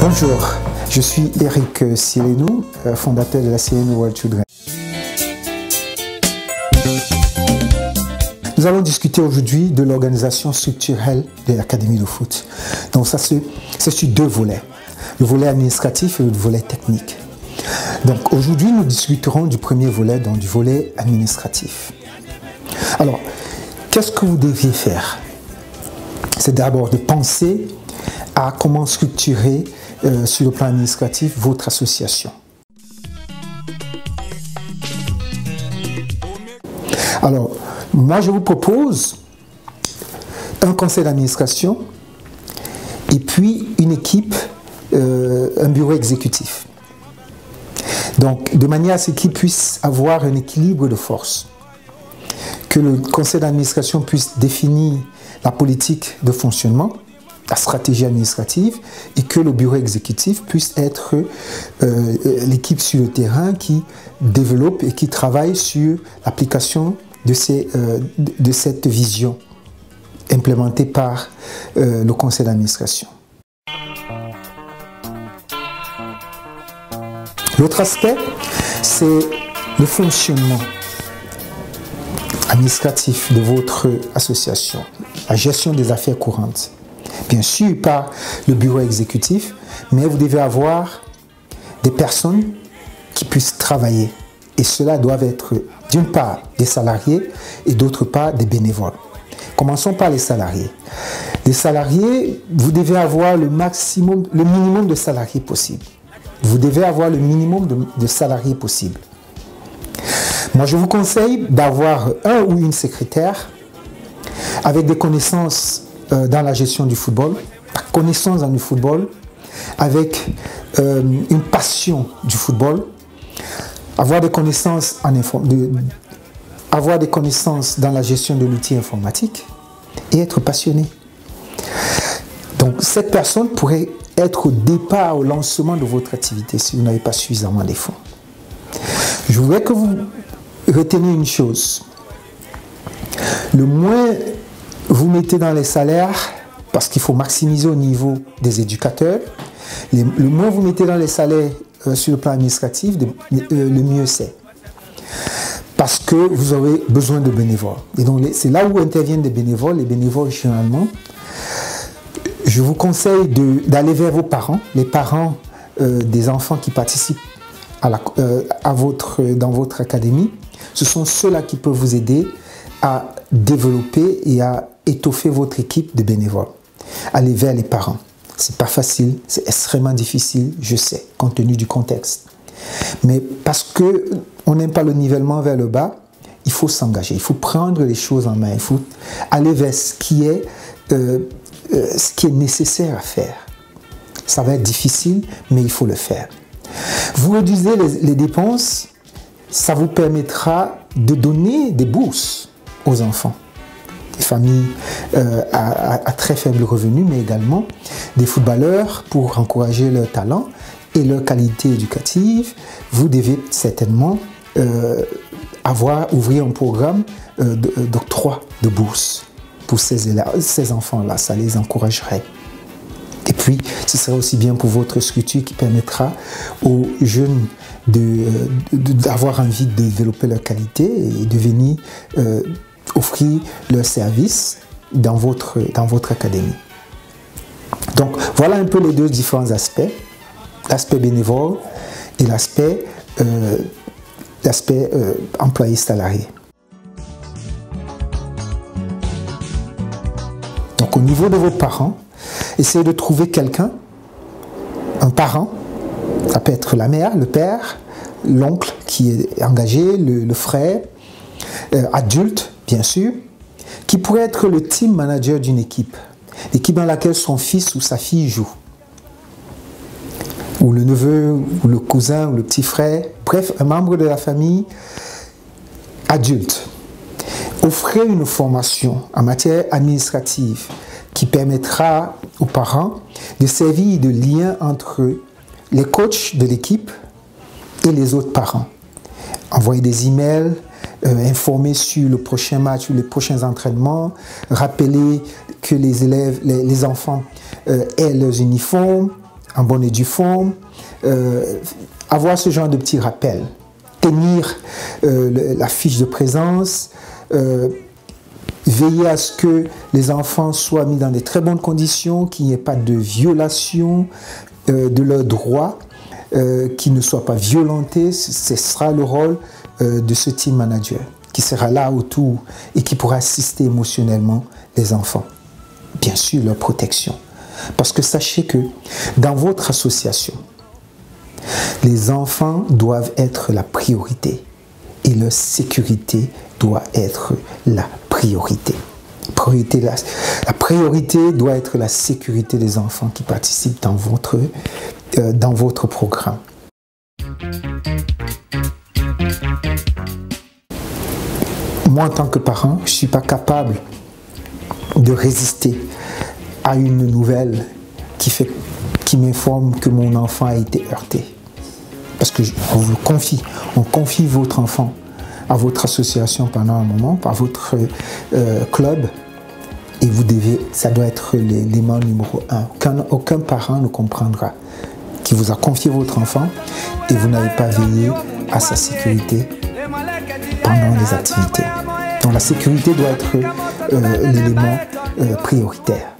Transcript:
Bonjour, je suis Eric Silenou, fondateur de la Silenou World Children. Nous allons discuter aujourd'hui de l'organisation structurelle de l'Académie de foot. Donc ça, c'est sur deux volets, le volet administratif et le volet technique. Donc aujourd'hui, nous discuterons du premier volet, donc du volet administratif. Alors, qu'est-ce que vous deviez faire? C'est d'abord de penser à comment structurer sur le plan administratif votre association. Alors, moi je vous propose un conseil d'administration et puis une équipe, un bureau exécutif. Donc, de manière à ce qu'il puisse avoir un équilibre de force, que le conseil d'administration puisse définir la politique de fonctionnement, la stratégie administrative, et que le bureau exécutif puisse être l'équipe sur le terrain qui développe et qui travaille sur l'application de cette vision implémentée par le conseil d'administration. L'autre aspect, c'est le fonctionnement administratif de votre association, la gestion des affaires courantes. Bien sûr, par le bureau exécutif, mais vous devez avoir des personnes qui puissent travailler. Et cela doivent être d'une part des salariés et d'autre part des bénévoles. Commençons par les salariés. Les salariés, vous devez avoir le minimum de salariés possible. Vous devez avoir le minimum de salariés possible. Moi, je vous conseille d'avoir un ou une secrétaire avec des connaissances dans la gestion du football, la connaissance dans le football, avec une passion du football, avoir des connaissances dans la gestion de l'outil informatique et être passionné. Donc cette personne pourrait être au départ, au lancement de votre activité si vous n'avez pas suffisamment de fonds. Je voudrais que vous reteniez une chose. Le moins vous mettez dans les salaires, parce qu'il faut maximiser au niveau des éducateurs, le moins vous mettez dans les salaires sur le plan administratif, le mieux c'est. Parce que vous aurez besoin de bénévoles. Et donc c'est là où interviennent des bénévoles. Les bénévoles, généralement, je vous conseille d'aller vers vos parents, les parents des enfants qui participent dans votre académie. Ce sont ceux-là qui peuvent vous aider à développer et à étoffer votre équipe de bénévoles. Allez vers les parents. C'est pas facile, c'est extrêmement difficile, je sais, compte tenu du contexte. Mais parce qu'on n'aime pas le nivellement vers le bas, il faut s'engager, il faut prendre les choses en main, il faut aller vers ce qui est nécessaire à faire. Ça va être difficile, mais il faut le faire. Vous réduisez les dépenses, ça vous permettra de donner des bourses aux enfants, des familles à très faible revenu, mais également des footballeurs pour encourager leur talent et leur qualité éducative. Vous devez certainement ouvrir un programme d'octroi de bourses pour ces enfants-là, ça les encouragerait. Et puis, ce serait aussi bien pour votre structure qui permettra aux jeunes d'avoir envie de développer leur qualité et de venir offrir leurs services dans votre académie. Donc, voilà un peu les deux différents aspects, l'aspect bénévole et l'aspect employé-salarié. Donc, au niveau de vos parents, essayez de trouver quelqu'un, un parent, ça peut être la mère, le père, l'oncle qui est engagé, le frère, adulte, bien sûr, qui pourrait être le team manager d'une équipe, l'équipe dans laquelle son fils ou sa fille joue, ou le neveu, ou le cousin, ou le petit frère, bref, un membre de la famille adulte. Offrez une formation en matière administrative qui permettra aux parents de servir de lien entre les coachs de l'équipe et les autres parents. Envoyer des emails, informer sur le prochain match ou les prochains entraînements, rappeler que les élèves, les enfants aient leurs uniformes, en bonne et due forme, avoir ce genre de petits rappels, tenir la fiche de présence, veiller à ce que les enfants soient mis dans de très bonnes conditions, qu'il n'y ait pas de violation de leurs droits, qu'ils ne soient pas violentés. Ce sera le rôle de ce team manager qui sera là autour et qui pourra assister émotionnellement les enfants. Bien sûr, leur protection. Parce que sachez que dans votre association, les enfants doivent être la priorité et leur sécurité doit être la priorité. La priorité doit être la sécurité des enfants qui participent dans votre programme. Moi, en tant que parent, je ne suis pas capable de résister à une nouvelle qui m'informe que mon enfant a été heurté. Parce que on vous confie, on confie votre enfant à votre association pendant un moment, par votre club, et vous devez, ça doit être l'élément numéro 1. Aucun parent ne comprendra qui vous a confié votre enfant et vous n'avez pas veillé à sa sécurité pendant les activités. Donc la sécurité doit être l'élément prioritaire.